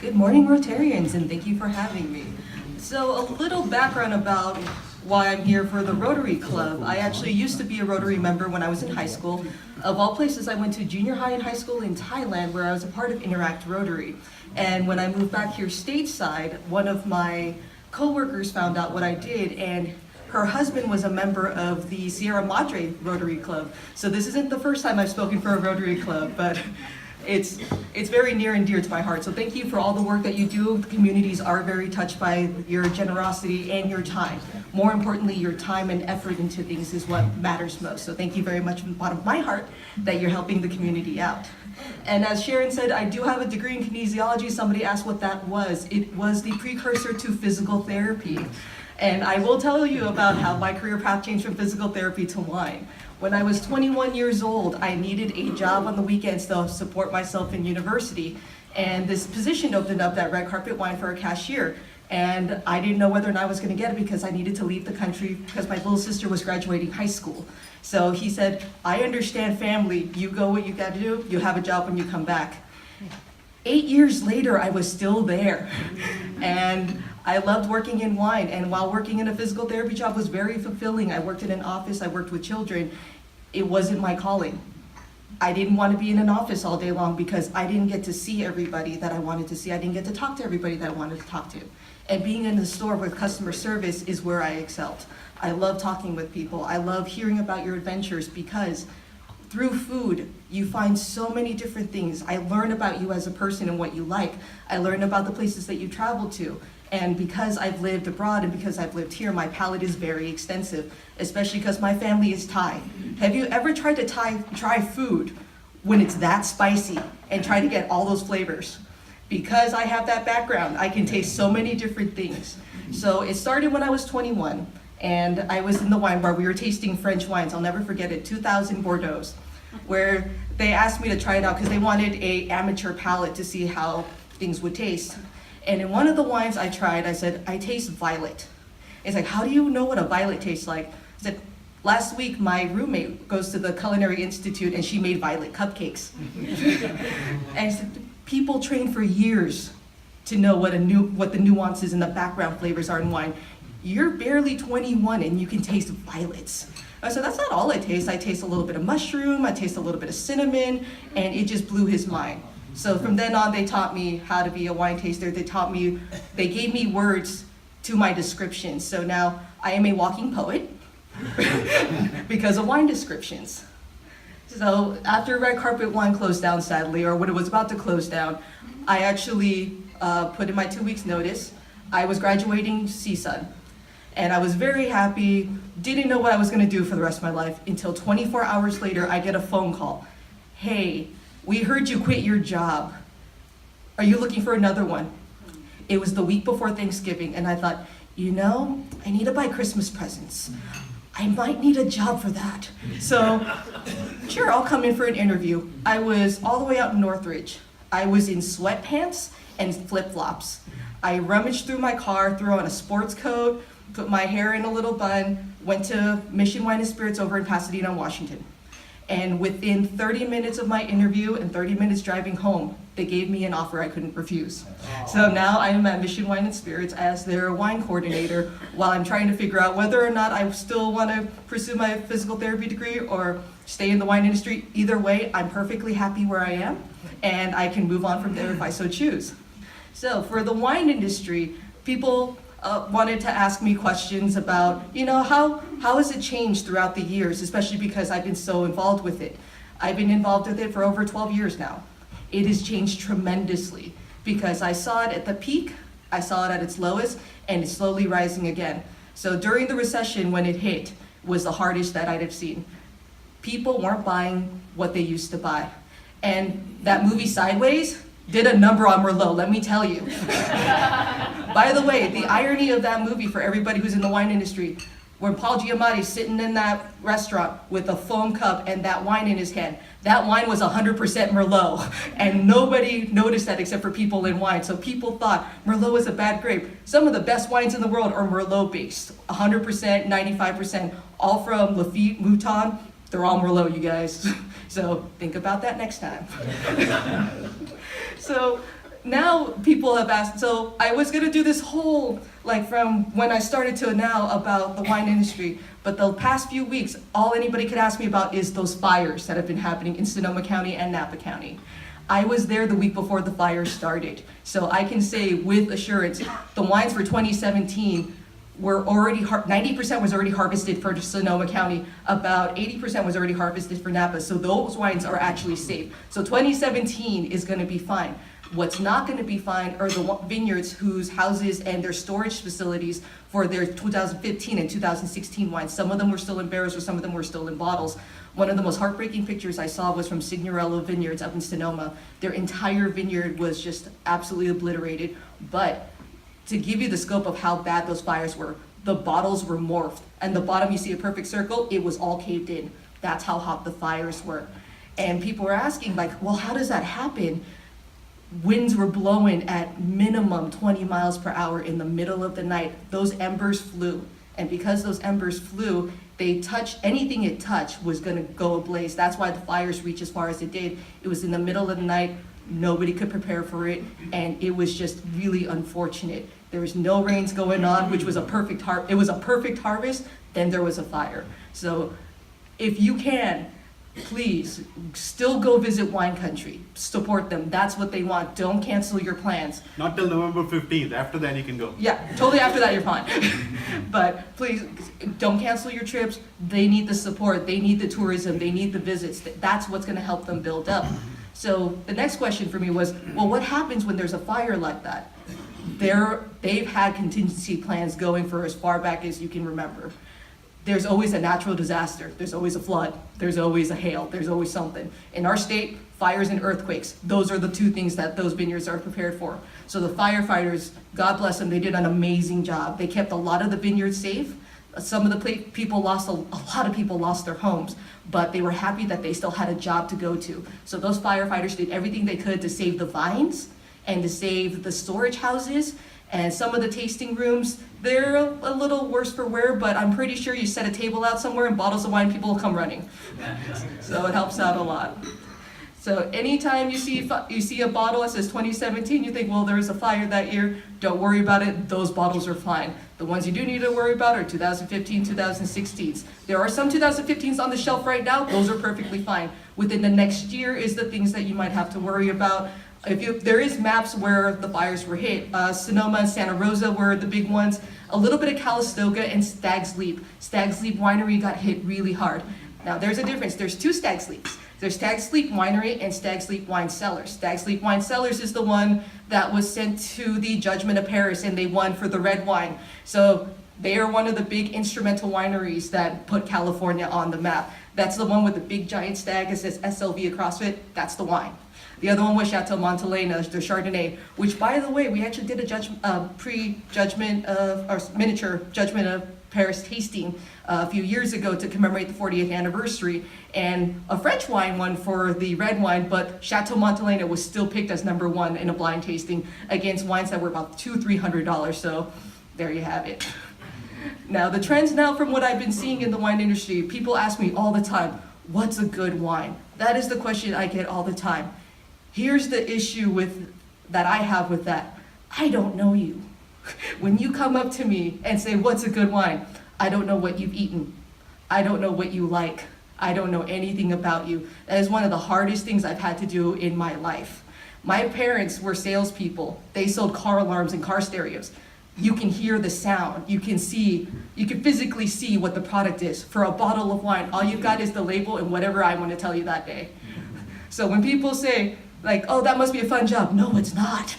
Good morning, Rotarians, and thank you for having me. So a little background about why I'm here for the Rotary Club. I actually used to be a Rotary member when I was in high school. Of all places, I went to junior high and high school in Thailand, where I was a part of Interact Rotary. And when I moved back here stateside, one of my coworkers found out what I did, and her husband was a member of the Sierra Madre Rotary Club. So this isn't the first time I've spoken for a Rotary Club, but it's very near and dear to my heart. So thank you for all the work that you do. The communities are very touched by your generosity and your time. More importantly, your time and effort into things is what matters most. So thank you very much from the bottom of my heart that you're helping the community out. And as Sharon said, I do have a degree in kinesiology. Somebody asked what that was. It was the precursor to physical therapy. And I will tell you about how my career path changed from physical therapy to wine. When I was 21 years old, I needed a job on the weekends to support myself in university. And this position opened up at Red Carpet Wine for a cashier. And I didn't know whether or not I was going to get it because I needed to leave the country because my little sister was graduating high school. So he said, I understand family. You go what you got to do. You have a job when you come back. 8 years later, I was still there. And I loved working in wine, and while working in a physical therapy job was very fulfilling. I worked in an office, I worked with children. It wasn't my calling. I didn't want to be in an office all day long because I didn't get to see everybody that I wanted to see. I didn't get to talk to everybody that I wanted to talk to. And being in the store with customer service is where I excelled. I love talking with people. I love hearing about your adventures because through food, you find so many different things. I learn about you as a person and what you like. I learn about the places that you travel to. And because I've lived abroad and because I've lived here, my palate is very extensive, especially because my family is Thai. Have you ever tried to try food when it's that spicy and try to get all those flavors? Because I have that background, I can taste so many different things. So it started when I was 21, and I was in the wine bar. We were tasting French wines. I'll never forget it, 2000 Bordeaux, where they asked me to try it out because they wanted an amateur palate to see how things would taste. And in one of the wines I tried, I said, I taste violet. It's like, how do you know what a violet tastes like? I said, last week my roommate goes to the Culinary Institute and she made violet cupcakes. And I said, people train for years to know what the nuances and the background flavors are in wine. You're barely 21 and you can taste violets. I said, that's not all I taste. I taste a little bit of mushroom, I taste a little bit of cinnamon, and it just blew his mind. So from then on, they taught me how to be a wine taster. They gave me words to my descriptions. So now I am a walking poet because of wine descriptions. So after Red Carpet Wine closed down, sadly, or when it was about to close down, I actually put in my 2 weeks notice. I was graduating CSUN, and I was very happy, didn't know what I was gonna do for the rest of my life until 24 hours later, I get a phone call. Hey, we heard you quit your job. Are you looking for another one? It was the week before Thanksgiving, and I thought, you know, I need to buy Christmas presents. I might need a job for that. So, sure, I'll come in for an interview. I was all the way out in Northridge. I was in sweatpants and flip-flops. I rummaged through my car, threw on a sports coat, put my hair in a little bun, went to Mission Wine and Spirits over in Pasadena, Washington. And within 30 minutes of my interview and 30 minutes driving home, they gave me an offer I couldn't refuse. So now I am at Mission Wine and Spirits as their wine coordinator while I'm trying to figure out whether or not I still want to pursue my physical therapy degree or stay in the wine industry. Either way, I'm perfectly happy where I am, and I can move on from there if I so choose. So for the wine industry, people wanted to ask me questions about, you know, how has it changed throughout the years, especially because I've been so involved with it. I've been involved with it for over 12 years now. It has changed tremendously because I saw it at the peak, I saw it at its lowest, and it's slowly rising again. So during the recession when it hit was the hardest that I'd have seen. People weren't buying what they used to buy. And that movie Sideways did a number on Merlot, let me tell you. By the way, the irony of that movie for everybody who's in the wine industry, when Paul Giamatti's sitting in that restaurant with a foam cup and that wine in his hand, that wine was 100% Merlot, and nobody noticed that except for people in wine. So people thought Merlot was a bad grape. Some of the best wines in the world are Merlot based, 100%, 95%, all from Lafite, Mouton. They're all Merlot, you guys. So think about that next time. So now people have asked, so I was gonna do this whole, like from when I started to now about the wine industry, but the past few weeks, all anybody could ask me about is those fires that have been happening in Sonoma County and Napa County. I was there the week before the fire started, so I can say with assurance, the wines for 2017 were already, 90% was already harvested for Sonoma County, about 80% was already harvested for Napa, so those wines are actually safe. So 2017 is gonna be fine. What's not gonna be fine are the vineyards whose houses and their storage facilities for their 2015 and 2016 wines. Some of them were still in barrels, or some of them were still in bottles. One of the most heartbreaking pictures I saw was from Signorello Vineyards up in Sonoma. Their entire vineyard was just absolutely obliterated. But to give you the scope of how bad those fires were, the bottles were morphed. And the bottom, you see a perfect circle, it was all caved in. That's how hot the fires were. And people were asking, like, well, how does that happen? Winds were blowing at minimum 20 miles per hour in the middle of the night. Those embers flew. And because those embers flew, they touched, anything it touched was gonna go ablaze. That's why the fires reached as far as it did. It was in the middle of the night, nobody could prepare for it, and it was just really unfortunate. There was no rains going on, which was a perfect it was a perfect harvest, then there was a fire. So if you can, please still go visit wine country, support them. That's what they want. Don't cancel your plans. Not till November 15th. After that you can go. Yeah, totally after that you're fine. But please don't cancel your trips. They need the support. They need the tourism. They need the visits. That's what's going to help them build up. So the next question for me was, well, what happens when there's a fire like that? They've had contingency plans going for as far back as you can remember. There's always a natural disaster. There's always a flood. There's always a hail. There's always something. In our state, fires and earthquakes. Those are the two things that those vineyards are prepared for. So the firefighters, God bless them, they did an amazing job. They kept a lot of the vineyards safe. Some of the people lost, a lot of people lost their homes, but they were happy that they still had a job to go to. So those firefighters did everything they could to save the vines and to save the storage houses. And some of the tasting rooms, they're a little worse for wear, but I'm pretty sure you set a table out somewhere and bottles of wine, people will come running. So it helps out a lot. So anytime you see a bottle that says 2017, you think, well, there was a fire that year, don't worry about it, those bottles are fine. The ones you do need to worry about are 2015, 2016s. There are some 2015s on the shelf right now, those are perfectly fine. Within the next year is the things that you might have to worry about. There is maps where the fires were hit. Sonoma and Santa Rosa were the big ones. A little bit of Calistoga and Stag's Leap. Stag's Leap Winery got hit really hard. Now there's a difference. There's two Stag's Leaps. There's Stag's Leap Winery and Stag's Leap Wine Cellars. Stag's Leap Wine Cellars is the one that was sent to the Judgment of Paris and they won for the red wine. So they are one of the big instrumental wineries that put California on the map. That's the one with the big giant stag that says SLV across it. That's the wine. The other one was Chateau Montelena, the Chardonnay, which, by the way, we actually did a pre-judgment of, or miniature Judgment of Paris tasting a few years ago to commemorate the 40th anniversary. And a French wine won for the red wine, but Chateau Montelena was still picked as #1 in a blind tasting against wines that were about $200–300. So there you have it. Now, the trends now from what I've been seeing in the wine industry, people ask me all the time, what's a good wine? That is the question I get all the time. Here's the issue that I have with that. I don't know you. When you come up to me and say, what's a good wine? I don't know what you've eaten. I don't know what you like. I don't know anything about you. That is one of the hardest things I've had to do in my life. My parents were salespeople. They sold car alarms and car stereos. You can hear the sound. You can physically see what the product is. For a bottle of wine, all you've got is the label and whatever I want to tell you that day. So when people say, like, oh, that must be a fun job. No, it's not.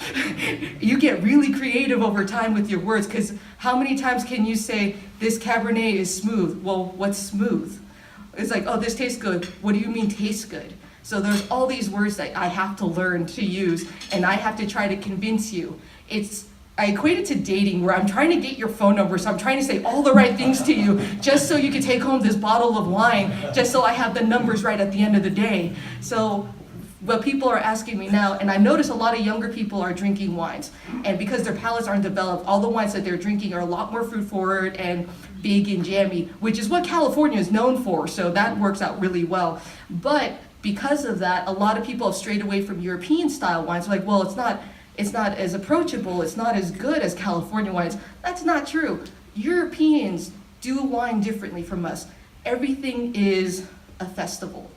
You get really creative over time with your words, because how many times can you say, this Cabernet is smooth? Well, what's smooth? It's like, oh, this tastes good. What do you mean tastes good? So there's all these words that I have to learn to use, and I have to try to convince you. I equate it to dating, where I'm trying to get your phone number, so I'm trying to say all the right things to you, just so you can take home this bottle of wine, just so I have the numbers right at the end of the day. So what people are asking me now, and I notice a lot of younger people are drinking wines, and because their palates aren't developed, all the wines that they're drinking are a lot more fruit forward and big and jammy, which is what California is known for, so that works out really well. But because of that, a lot of people have strayed away from European style wines. Like, well, it's not it's not as approachable, it's not as good as California wines. That's not true. Europeans do wine differently from us. Everything is a festival.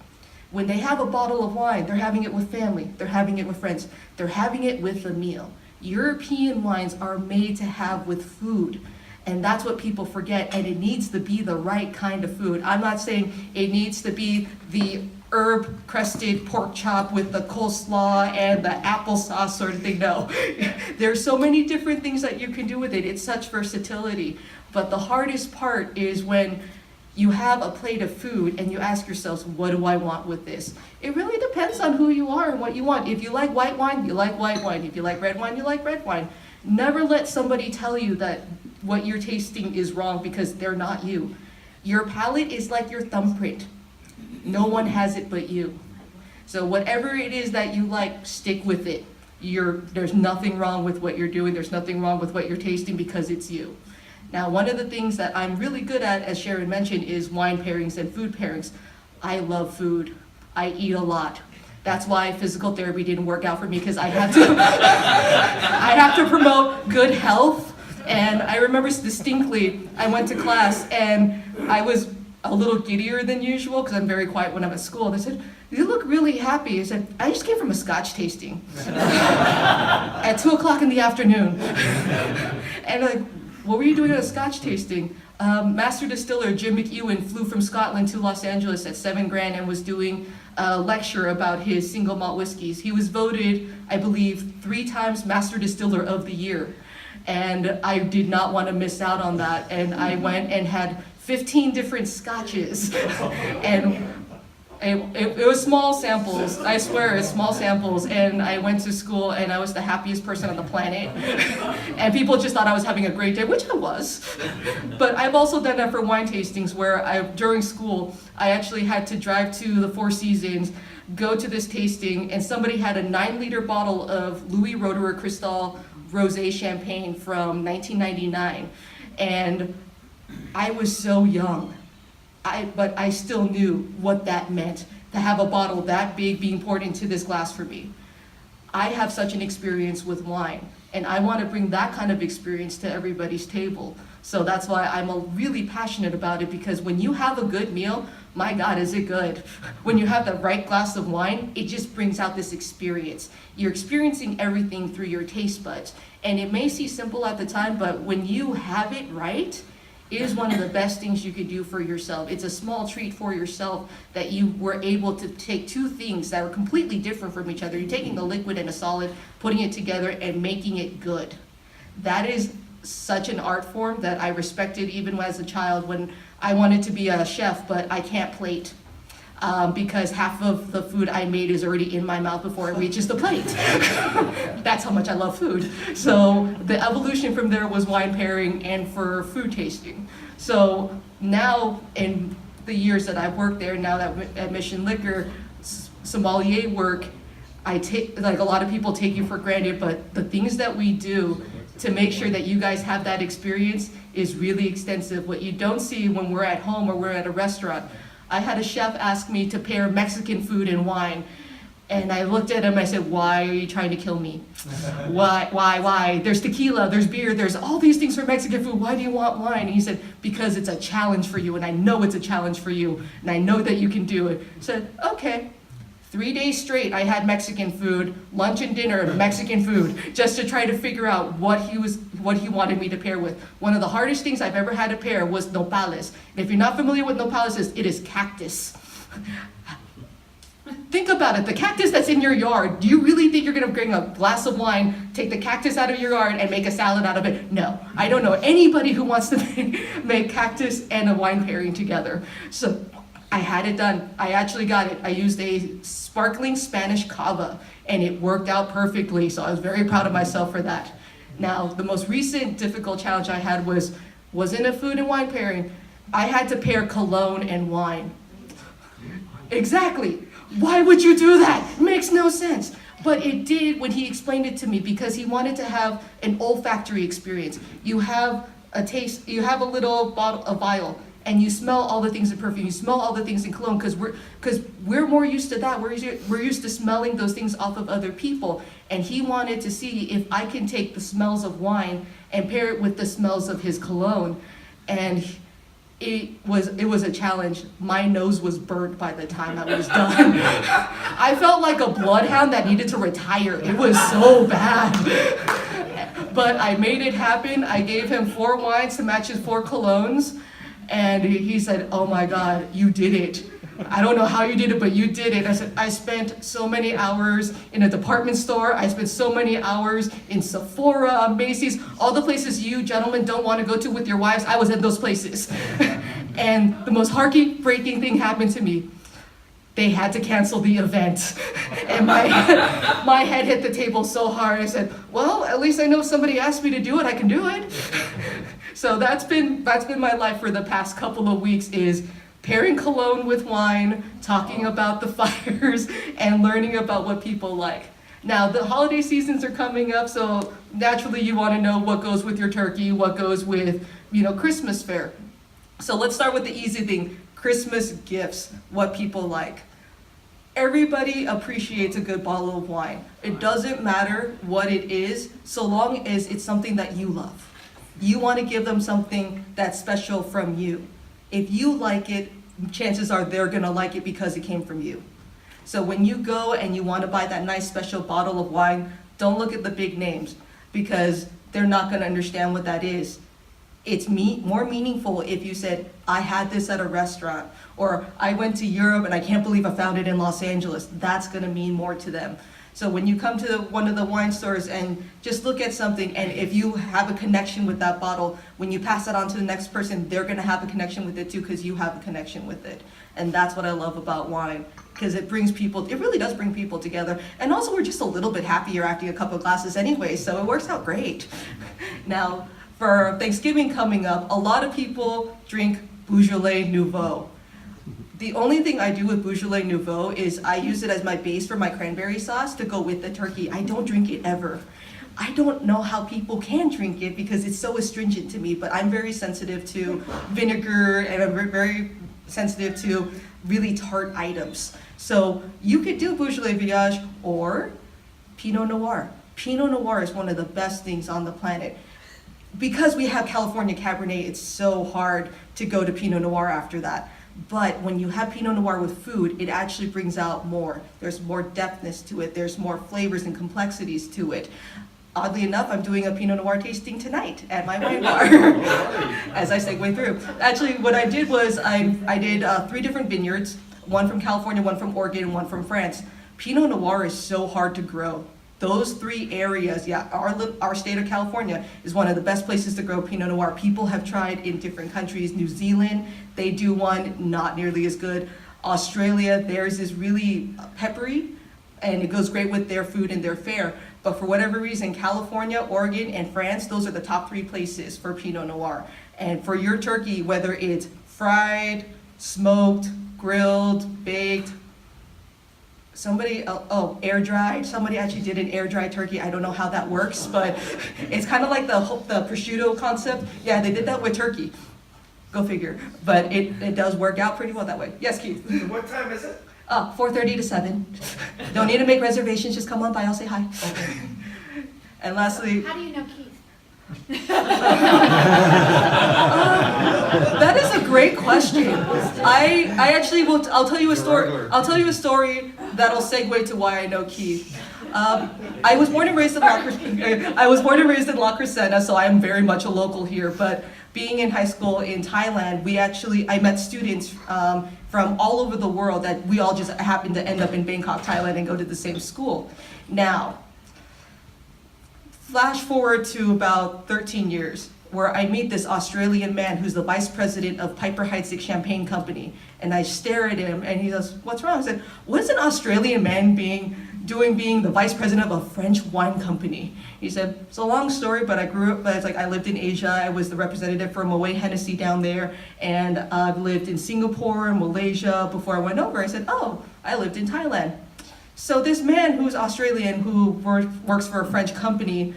When they have a bottle of wine, they're having it with family, they're having it with friends, they're having it with a meal. European wines are made to have with food. And that's what people forget, and it needs to be the right kind of food. I'm not saying it needs to be the herb-crusted pork chop with the coleslaw and the applesauce sort of thing. No, there's so many different things that you can do with it. It's such versatility. But the hardest part is when you have a plate of food and you ask yourselves, what do I want with this? It really depends on who you are and what you want. If you like white wine, you like white wine. If you like red wine, you like red wine. Never let somebody tell you that what you're tasting is wrong because they're not you. Your palate is like your thumbprint. No one has it but you. So whatever it is that you like, stick with it. There's nothing wrong with what you're doing. There's nothing wrong with what you're tasting because it's you. Now, one of the things that I'm really good at, as Sharon mentioned, is wine pairings and food pairings. I love food. I eat a lot. That's why physical therapy didn't work out for me, because I have to promote good health. And I remember distinctly, I went to class and I was a little giddier than usual because I'm very quiet when I'm at school. They said, "You look really happy." I said, "I just came from a Scotch tasting at 2:00 in the afternoon." And like, "What were you doing at a Scotch tasting?" Master distiller Jim McEwen flew from Scotland to Los Angeles at $7,000 and was doing a lecture about his single malt whiskeys. He was voted, I believe, 3 times Master Distiller of the Year. And I did not want to miss out on that. And I went and had 15 different scotches. And it was small samples. I swear, it's small samples. And I went to school and I was the happiest person on the planet. And people just thought I was having a great day, which I was. But I've also done that for wine tastings where during school, I actually had to drive to the Four Seasons, go to this tasting, and somebody had a 9-liter bottle of Louis Roederer Cristal Rosé Champagne from 1999. And I was so young. But I still knew what that meant, to have a bottle that big being poured into this glass for me. I have such an experience with wine, and I want to bring that kind of experience to everybody's table. So that's why I'm really passionate about it, because when you have a good meal, my God, is it good. When you have the right glass of wine, it just brings out this experience. You're experiencing everything through your taste buds. And it may seem simple at the time, but when you have it right, it is one of the best things you could do for yourself. It's a small treat for yourself that you were able to take 2 things that are completely different from each other. You're taking the liquid and a solid, putting it together and making it good. That is such an art form that I respected even as a child when I wanted to be a chef, but I can't plate. Because half of the food I made is already in my mouth before it reaches the plate. That's how much I love food. So the evolution from there was wine pairing and for food tasting. So now in the years that I've worked there, now that at Mission Liquor, sommelier work, I take, like a lot of people take you for granted, but the things that we do to make sure that you guys have that experience is really extensive. What you don't see when we're at home or we're at a restaurant. I had a chef ask me to pair Mexican food and wine. And I looked at him, I said, "Why are you trying to kill me? Why? There's tequila, there's beer, there's all these things for Mexican food. Why do you want wine?" And he said, "Because it's a challenge for you, and I know it's a challenge for you, and I know that you can do it." I said, "Okay." 3 days straight, I had Mexican food, lunch and dinner, Mexican food, just to try to figure out what he wanted me to pair with. One of the hardest things I've ever had to pair was nopales. And if you're not familiar with nopales, it is cactus. Think about it, the cactus that's in your yard. Do you really think you're gonna bring a glass of wine, take the cactus out of your yard, and make a salad out of it? No, I don't know anybody who wants to make cactus and a wine pairing together. So I had it done. I actually got it. I used a sparkling Spanish cava, and it worked out perfectly, so I was very proud of myself for that. Now, the most recent difficult challenge I had wasn't a food and wine pairing. I had to pair cologne and wine. Exactly. Why would you do that? It makes no sense. But it did when he explained it to me, because he wanted to have an olfactory experience. You have a taste, you have a little bottle, a vial, and you smell all the things in perfume, you smell all the things in cologne, because we're more used to that. We're used to smelling those things off of other people. And he wanted to see if I can take the smells of wine and pair it with the smells of his cologne. And it was a challenge. My nose was burnt by the time I was done. I felt like a bloodhound that needed to retire. It was so bad. But I made it happen. I gave him 4 wines to match his 4 colognes. And he said, "Oh my God, you did it. I don't know how you did it, but you did it." I said, "I spent so many hours in a department store. I spent so many hours in Sephora, Macy's, all the places you gentlemen don't want to go to with your wives. I was in those places." And the most heartbreaking thing happened to me. They had to cancel the event. And my head hit the table so hard. I said, "Well, at least I know if somebody asked me to do it, I can do it." So that's been my life for the past couple of weeks, is pairing cologne with wine, talking about the fires, and learning about what people like. Now, the holiday seasons are coming up, so naturally you want to know what goes with your turkey, what goes with, Christmas fare. So let's start with the easy thing, Christmas gifts, what people like. Everybody appreciates a good bottle of wine. It doesn't matter what it is, so long as it's something that you love. You want to give them something that's special from you. If you like it, chances are they're gonna like it because it came from you. So when you go and you want to buy that nice special bottle of wine, don't look at the big names, because they're not gonna understand what that is. It's more meaningful if you said, "I had this at a restaurant," or "I went to Europe and I can't believe I found it in Los Angeles." That's gonna mean more to them. So when you come to one of the wine stores and just look at something, and if you have a connection with that bottle, when you pass that on to the next person, they're gonna have a connection with it too, because you have a connection with it. And that's what I love about wine, because it really does bring people together. And also, we're just a little bit happier after a couple of glasses anyway, so it works out great. Now, for Thanksgiving coming up, a lot of people drink Beaujolais Nouveau. The only thing I do with Beaujolais Nouveau is I use it as my base for my cranberry sauce to go with the turkey. I don't drink it ever. I don't know how people can drink it because it's so astringent to me, but I'm very sensitive to vinegar, and I'm very sensitive to really tart items. So you could do Beaujolais Viage or Pinot Noir. Pinot Noir is one of the best things on the planet. Because we have California Cabernet, it's so hard to go to Pinot Noir after that. But when you have Pinot Noir with food, it actually brings out more. There's more depthness to it. There's more flavors and complexities to it. Oddly enough, I'm doing a Pinot Noir tasting tonight at my wine bar as I segue through. Actually, what I did was I did 3 different vineyards, one from California, one from Oregon, and one from France. Pinot Noir is so hard to grow. Those 3 areas, our state of California is one of the best places to grow Pinot Noir. People have tried in different countries. New Zealand, they do one, not nearly as good. Australia, theirs is really peppery, and it goes great with their food and their fare. But for whatever reason, California, Oregon, and France, those are the top 3 places for Pinot Noir. And for your turkey, whether it's fried, smoked, grilled, baked, air dried. Somebody actually did an air dried turkey. I don't know how that works, but it's kind of like the prosciutto concept. Yeah, they did that with turkey. Go figure. But it does work out pretty well that way. Yes, Keith. What time is it? 4:30 to 7. Don't need to make reservations. Just come on by. I'll say hi. Okay. And lastly, How do you know Keith? that is a great question. I actually will. I'll tell you a story. I'll tell you a story that'll segue to why I know Keith. I was born and raised in La Crescenta, so I am very much a local here. But being in high school in Thailand, I met students from all over the world that we all just happened to end up in Bangkok, Thailand, and go to the same school. Now, flash forward to about 13 years, where I meet this Australian man who's the vice president of Piper Heidsieck Champagne Company. And I stare at him and he goes, "What's wrong?" I said, "What is an Australian man being the vice president of a French wine company?" He said, "It's a long story, but I lived in Asia. I was the representative for Moet Hennessy down there, and I've lived in Singapore and Malaysia before I went over." I said, "Oh, I lived in Thailand." So this man who's Australian, who works for a French company,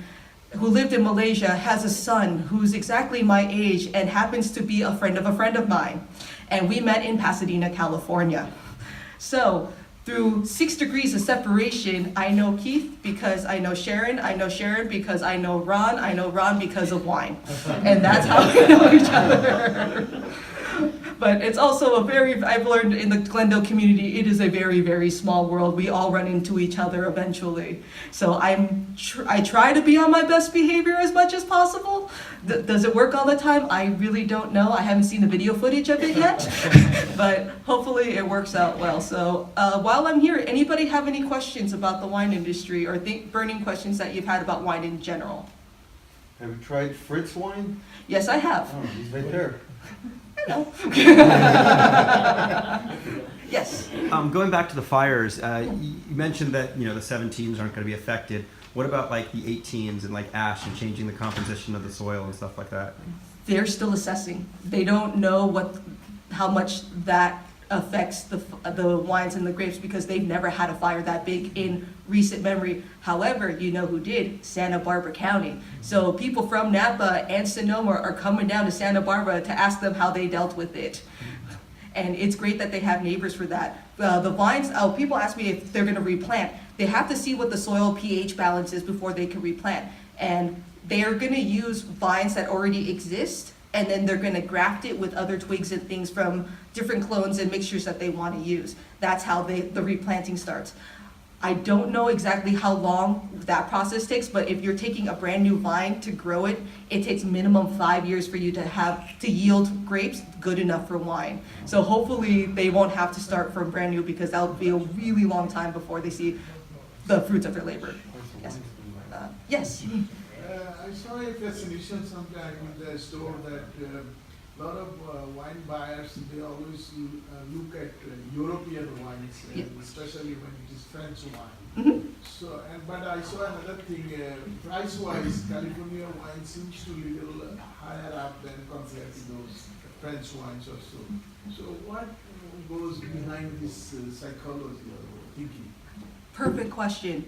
who lived in Malaysia, has a son who's exactly my age and happens to be a friend of mine. And we met in Pasadena, California. So through 6 degrees of separation, I know Keith because I know Sharon because I know Ron because of wine. And that's how we know each other. But it's also I've learned in the Glendale community, it is a very, very small world. We all run into each other eventually. So I try to be on my best behavior as much as possible. Does it work all the time? I really don't know. I haven't seen the video footage of it yet, but hopefully it works out well. So while I'm here, anybody have any questions about the wine industry or burning questions that you've had about wine in general? Have you tried Fritz wine? Yes, I have. Oh, he's right there. No. Yes. Going back to the fires, you mentioned that the 17s aren't going to be affected. What about like the 18s and like ash and changing the composition of the soil and stuff like that? They're still assessing. They don't know how much that affects the wines and the grapes because they've never had a fire that big in recent memory. However, you know who did? Santa Barbara County. So people from Napa and Sonoma are coming down to Santa Barbara to ask them how they dealt with it. And it's great that they have neighbors for that. The vines, people ask me if they're gonna replant. They have to see what the soil pH balance is before they can replant. And they're gonna use vines that already exist, and then they're gonna graft it with other twigs and things from different clones and mixtures that they wanna use. That's how the replanting starts. I don't know exactly how long that process takes, but if you're taking a brand new vine to grow it, it takes minimum 5 years for you to yield grapes good enough for wine. So hopefully they won't have to start from brand new because that'll be a really long time before they see the fruits of their labor. Yes. Yes. I saw a fascination sometime in the store that a lot of wine buyers, they always look at European wines, Yeah. especially when it is French wine. Mhm. So, but I saw another thing, price-wise, California wine seems to be a little higher up than compared to those French wines or so. So what goes behind this psychology or thinking? Perfect question.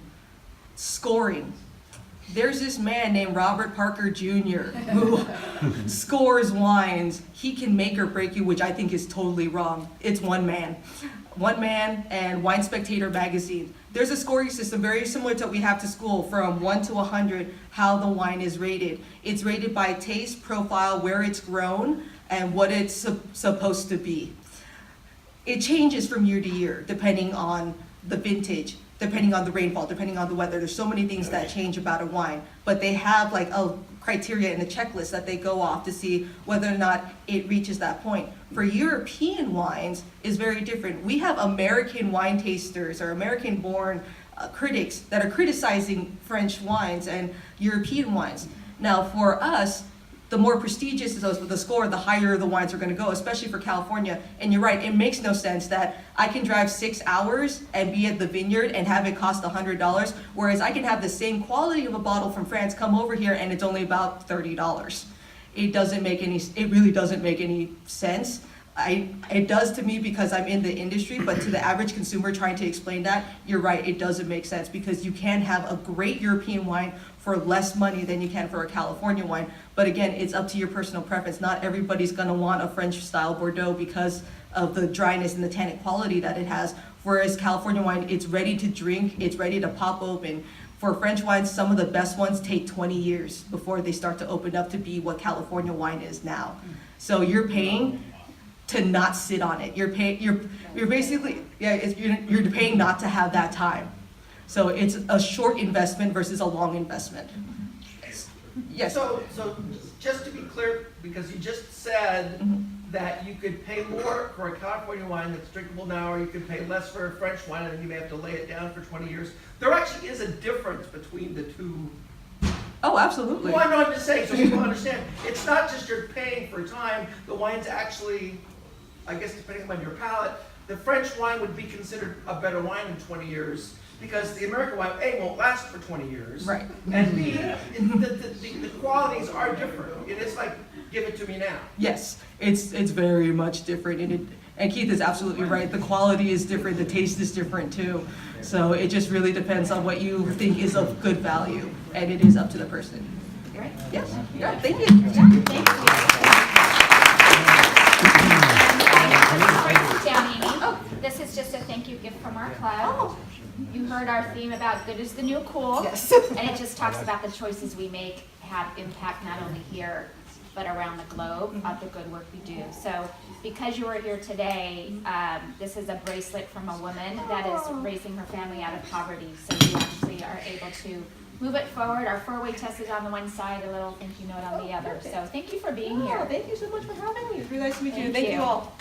Scoring. There's this man named Robert Parker Jr. who scores wines. He can make or break you, which I think is totally wrong. It's one man. One man and Wine Spectator magazine. There's a scoring system very similar to what we have to school from 1 to 100, how the wine is rated. It's rated by taste, profile, where it's grown, and what it's supposed to be. It changes from year to year, depending on the vintage, depending on the rainfall, depending on the weather. There's so many things that change about a wine, but they have like a criteria and a checklist that they go off to see whether or not it reaches that point. For European wines is very different. We have American wine tasters or American-born critics that are criticizing French wines and European wines. Now for us, the more prestigious the score, the higher the wines are going to go, especially for California. And you're right, it makes no sense that I can drive 6 hours and be at the vineyard and have it cost $100, whereas I can have the same quality of a bottle from France come over here and it's only about $30. It really doesn't make any sense. It does to me because I'm in the industry, but to the average consumer trying to explain that, you're right, it doesn't make sense because you can have a great European wine for less money than you can for a California wine. But again, it's up to your personal preference. Not everybody's gonna want a French style Bordeaux because of the dryness and the tannic quality that it has. Whereas California wine, it's ready to drink, it's ready to pop open. For French wines, some of the best ones take 20 years before they start to open up to be what California wine is now. So you're paying to not sit on it. You're basically, you're paying not to have that time. So it's a short investment versus a long investment. Yes. So just to be clear, because you just said that you could pay more for a California wine that's drinkable now, or you could pay less for a French wine, and then you may have to lay it down for 20 years. There actually is a difference between the two. Oh, absolutely. Well, I know, I'm just saying, so people understand. It's not just you're paying for time. The wine's actually, I guess depending on your palate, the French wine would be considered a better wine in 20 years. Because the American wine, A, won't last for 20 years. Right. And B, the qualities are different. It is like, give it to me now. Yes, it's very much different, and And Keith is absolutely right. The quality is different, the taste is different too. So it just really depends on what you think is of good value, and it is up to the person. Right. Yes, yeah, thank you. Yeah, thank you. This is just a thank you gift from our club. You heard our theme about good is the new cool. Yes. And it just talks about the choices we make have impact not only here, but around the globe of the good work we do. So because you are here today, this is a bracelet from a woman that is raising her family out of poverty. So you actually are able to move it forward. Our 4-way test is on the one side, a little thank you note on the other. So thank you for being here. Thank you so much for having me. It's really nice to meet you. Thank Thank you. you all.